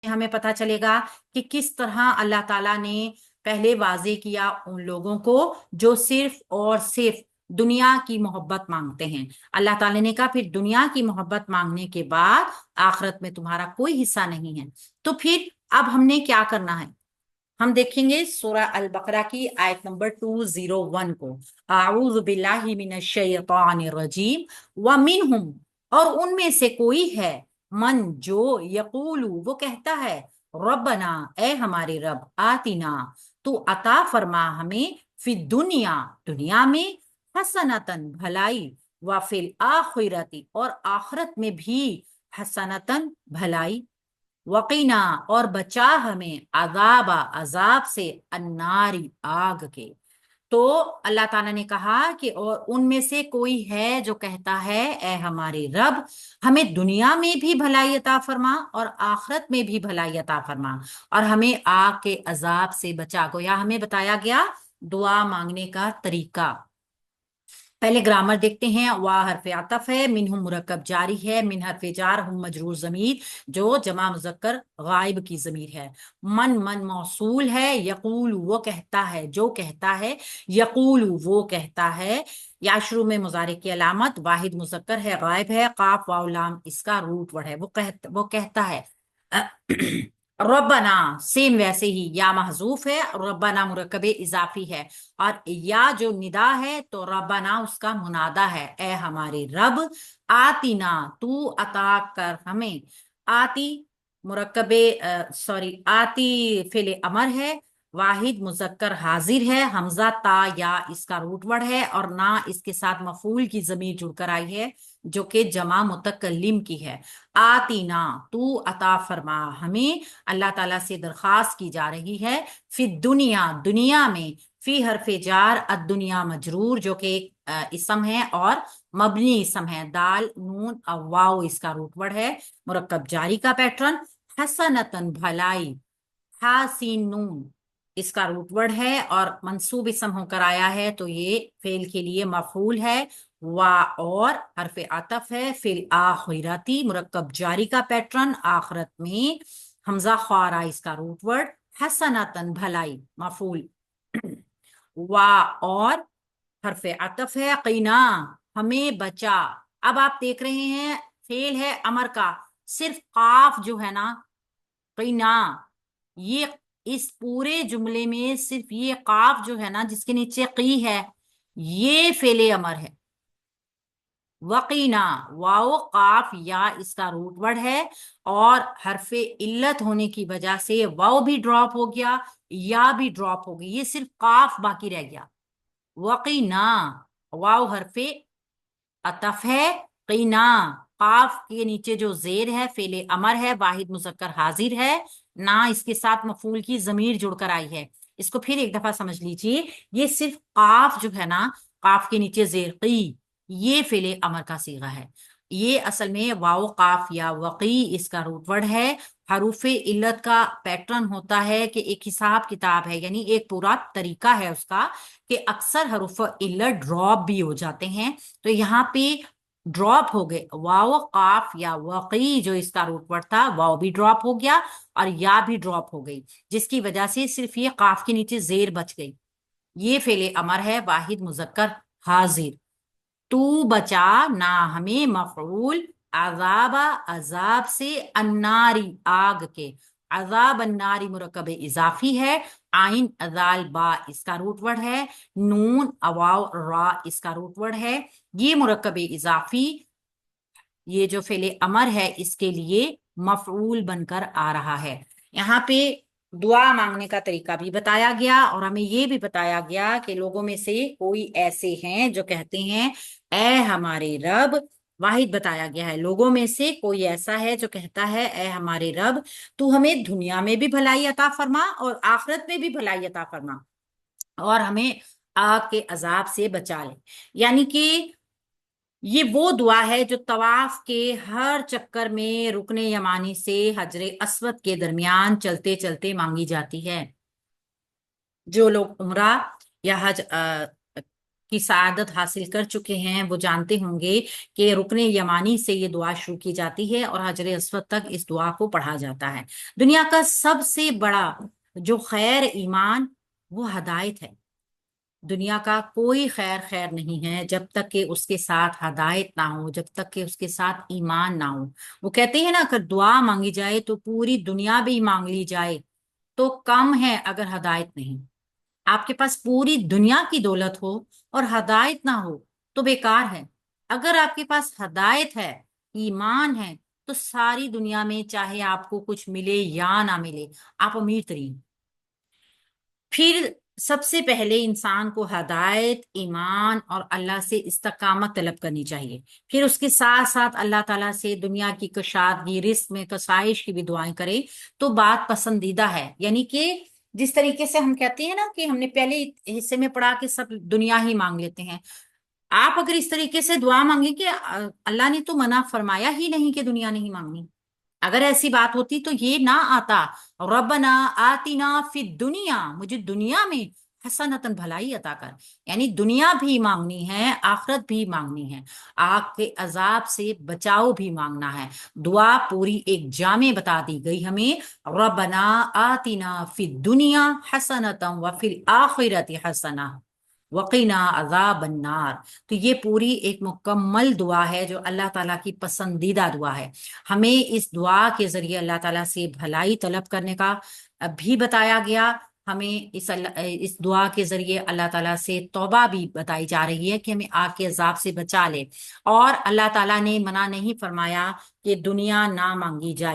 ہمیں پتہ چلے گا کہ کس طرح اللہ تعالیٰ نے پہلے واضح کیا ان لوگوں کو جو صرف اور صرف دنیا کی محبت مانگتے ہیں۔ اللہ تعالیٰ نے کہا پھر دنیا کی محبت مانگنے کے بعد آخرت میں تمہارا کوئی حصہ نہیں ہے۔ تو پھر اب ہم نے کیا کرنا ہے؟ ہم دیکھیں گے سورہ البقرہ کی آیت نمبر 201 کو۔ اعوذ باللہ من الشیطان الرجیم ومنہم، اور ان میں سے کوئی ہے، من جو یقول وہ کہتا ہے، ربنا اے ہمارے رب، آتنا تو عطا فرما ہمیں، فی دنیا دنیا میں، حسنتن بھلائی، وفی الآخرت اور آخرت میں بھی، حسنتن بھلائی، وقینا اور بچا ہمیں، عذاب سے، الناری آگ کے۔ تو اللہ تعالیٰ نے کہا کہ اور ان میں سے کوئی ہے جو کہتا ہے، اے ہمارے رب، ہمیں دنیا میں بھی بھلائی عطا فرما اور آخرت میں بھی بھلائی عطا فرما، اور ہمیں آگ کے عذاب سے بچا۔ گویا ہمیں بتایا گیا دعا مانگنے کا طریقہ۔ پہلے گرامر دیکھتے ہیں۔ وا حرف عطف ہے، منہم مرکب جاری ہے، من حرف جار، ہم مجرور ضمیر جو جمع مذکر غائب کی ضمیر ہے۔ من موصول ہے، یقول وہ کہتا ہے، جو کہتا ہے، یقول وہ کہتا ہے، یا شروع میں مضارع کی علامت، واحد مذکر ہے، غائب ہے، قاف واو لام اس کا روٹ ورڈ ہے، وہ کہتا ہے۔ ربنا سیم ویسے ہی یا محذوف ہے، ربنا مرکب اضافی ہے، اور یا جو ندا ہے تو ربنا اس کا منادا ہے، اے ہمارے رب، آتینا تو عطا کر ہمیں۔ آتی مرکب آتی فعل امر ہے، واحد مذکر حاضر ہے، حمزہ تا یا اس کا روٹ ورڈ ہے، اور نہ اس کے ساتھ مفعول کی ضمیر جڑ کر آئی ہے جو کہ جمع متکلم کی ہے۔ آتینا تو عطا فرما ہمیں، اللہ تعالیٰ سے درخواست کی جا رہی ہے، فی دنیا دنیا میں، فی حرف جار، الدنیا مجرور جو کہ ایک اسم ہے اور مبنی اسم ہے، دال نون واو اس کا روٹ ورڈ ہے، مرکب جاری کا پیٹرن، حسنتن بھلائی، حاسین نون اس کا روٹ ورڈ ہے اور منصوب اسم ہو کر آیا ہے تو یہ فعل کے لیے مفعول ہے، وا اور حرف عطف ہے، فی الآخرتی مرکب جاری کا پیٹرن، آخرت میں، حمزہ خوارا اس کا روٹ ورڈ، حسنتن بھلائی مفعول، وا اور حرف عطف ہے، قینا ہمیں بچا۔ اب آپ دیکھ رہے ہیں فعل ہے امر کا، صرف قاف جو ہے نا، قینا، یہ اس پورے جملے میں صرف یہ قاف جو ہے نا جس کے نیچے قی ہے، یہ فعل امر ہے۔ وقینا واو قاف یا اس کا روٹ ورڈ ہے، اور حرف علت ہونے کی وجہ سے واو بھی ڈراپ ہو گیا، یا بھی ڈراپ ہو گئی، یہ صرف قاف باقی رہ گیا۔ وقینا واو حرف عطف ہے، قینا قاف کے نیچے جو زیر ہے فعل امر ہے، واحد مذکر حاضر ہے، نہ اس کے ساتھ مفعول کی ضمیر جڑ کر آئی ہے۔ اس کو پھر ایک دفعہ سمجھ لیجئے، یہ صرف قاف جو ہے نا، قاف کے نیچے زیر قی، یہ فعل امر کا صیغہ ہے۔ یہ اصل میں واو قاف یا وقی اس کا روٹ ورڈ ہے۔ حروف علت کا پیٹرن ہوتا ہے کہ ایک حساب کتاب ہے، یعنی ایک پورا طریقہ ہے اس کا کہ اکثر حروف علت ڈراپ بھی ہو جاتے ہیں، تو یہاں پہ ڈراپ ہو گئے، واو قاف یا وقی جو اس کا روٹ ورڈ تھا، واو بھی ڈراپ ہو گیا اور یا بھی ڈراپ ہو گئی، جس کی وجہ سے صرف یہ قاف کے نیچے زیر بچ گئی۔ یہ فعل امر ہے، واحد مذکر حاضر۔ تو بچا نہ ہمیں، مفعول، عذاب عذاب سے، الناری آگ کے، عذاب الناری مرکب اضافی ہے، آئین ذال با اس کا روٹ ورڈ ہے، نون اواو را اس کا روٹ ورڈ ہے، یہ مرکب اضافی، یہ جو فعل امر ہے اس کے لیے مفعول بن کر آ رہا ہے۔ یہاں پہ دعا مانگنے کا طریقہ بھی بتایا گیا، اور ہمیں یہ بھی بتایا گیا کہ لوگوں میں سے کوئی ایسے ہیں جو کہتے ہیں، اے ہمارے رب، واحد بتایا گیا ہے، لوگوں میں سے کوئی ایسا ہے جو کہتا ہے، اے ہمارے رب، تو ہمیں دنیا میں بھی بھلائی عطا فرما اور آخرت میں بھی بھلائی عطا فرما، اور ہمیں آگ کے عذاب سے بچا لے۔ یعنی کہ یہ وہ دعا ہے جو طواف کے ہر چکر میں رکن یمانی سے حجر اسود کے درمیان چلتے چلتے مانگی جاتی ہے۔ جو لوگ عمرہ یا حج کی سعادت حاصل کر چکے ہیں وہ جانتے ہوں گے کہ رکن یمانی سے یہ دعا شروع کی جاتی ہے اور حجر اسود تک اس دعا کو پڑھا جاتا ہے۔ دنیا کا سب سے بڑا جو خیر ایمان وہ ہدایت ہے۔ دنیا کا کوئی خیر نہیں ہے جب تک کہ اس کے ساتھ ہدایت نہ ہو، جب تک کہ اس کے ساتھ ایمان نہ ہو۔ وہ کہتے ہیں نا، اگر دعا مانگی جائے تو پوری دنیا بھی مانگ لی جائے تو کم ہے، اگر ہدایت نہیں۔ آپ کے پاس پوری دنیا کی دولت ہو اور ہدایت نہ ہو تو بیکار ہے۔ اگر آپ کے پاس ہدایت ہے، ایمان ہے، تو ساری دنیا میں چاہے آپ کو کچھ ملے یا نہ ملے، آپ امیر ترین۔ پھر سب سے پہلے انسان کو ہدایت، ایمان اور اللہ سے استقامت طلب کرنی چاہیے۔ پھر اس کے ساتھ ساتھ اللہ تعالیٰ سے دنیا کی کشادگی، رزق میں کسائش کی بھی دعائیں کرے تو بات پسندیدہ ہے۔ یعنی کہ جس طریقے سے ہم کہتے ہیں نا کہ ہم نے پہلے حصے میں پڑھا کہ سب دنیا ہی مانگ لیتے ہیں، آپ اگر اس طریقے سے دعا مانگیں کہ اللہ نے تو منع فرمایا ہی نہیں کہ دنیا نہیں مانگنی، اگر ایسی بات ہوتی تو یہ نہ آتا ربنا آتنا فی الدنیا، مجھے دنیا میں حسنتن بھلائی عطا کر۔ یعنی دنیا بھی مانگنی ہے، آخرت بھی مانگنی ہے، آگ کے عذاب سے بچاؤ بھی مانگنا ہے۔ دعا پوری ایک جامع بتا دی گئی ہمیں، ربنا آتنا فی الدنیا حسنتن وفی الآخرت حسنہ وقنا عذاب النار۔ تو یہ پوری ایک مکمل دعا ہے جو اللہ تعالیٰ کی پسندیدہ دعا ہے۔ ہمیں اس دعا کے ذریعے اللہ تعالیٰ سے بھلائی طلب کرنے کا بھی بتایا گیا۔ ہمیں اس دعا کے ذریعے اللہ تعالیٰ سے توبہ بھی بتائی جا رہی ہے کہ ہمیں آگ کے عذاب سے بچا لے، اور اللہ تعالیٰ نے منع نہیں فرمایا کہ دنیا نہ مانگی جائے۔